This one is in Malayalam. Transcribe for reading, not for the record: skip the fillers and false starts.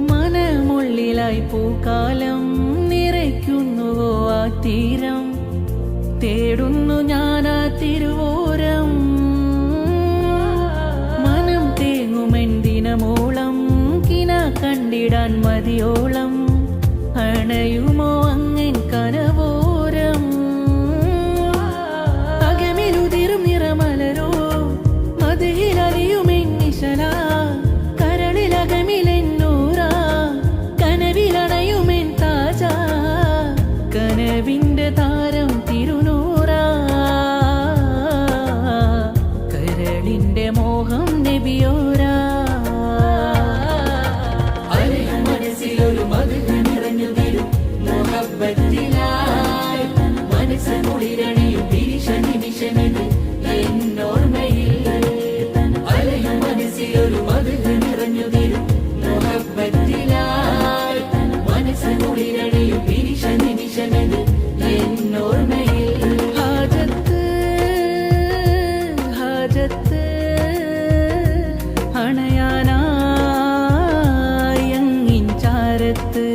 മനമുള്ളിലായി പൂക്കാലം നിറയ്ക്കുന്നുവോ ആ തീരം, തേടുന്നു ഞാനാ തിരുവോരം. മനം തേങ്ങുമെന്തിനമോളം കിന കണ്ടിടാൻ മതിയോളം, അണയുമോ അങ്ങൻ കനവോരം. അകമിലുതിരും നിറമലരോ മതിയിലറിയുമെന്നിശല, കരളിലകമിലെന്നൂറാ കനവിലണയുമെൻ താജ, കനവിന്റെ താരം തിരുനൂറാ, കരളിന്റെ മോഹം നബിയോരാ. മനസ്സിലൊരു മധുര നിറഞ്ഞു തരും മുഹബ്ബത്തിലായി, മനസ്സുകുളിരണിയും പിരിശ നിമിഷമിത് എന്നോർമ്മയിൽ. അലയും മനസ്സിലൊരു മധുര നിറഞ്ഞു തരും മുഹബ്ബത്തിലായി, മനസ്സുകുളിരണിയും പിരിശ നിമിഷമിത് എന്നോർമ്മയിൽ. ഹാജത്ത് ഹാജത്ത് അണയാനായി അങ്ങിൻ ചാരത്ത്,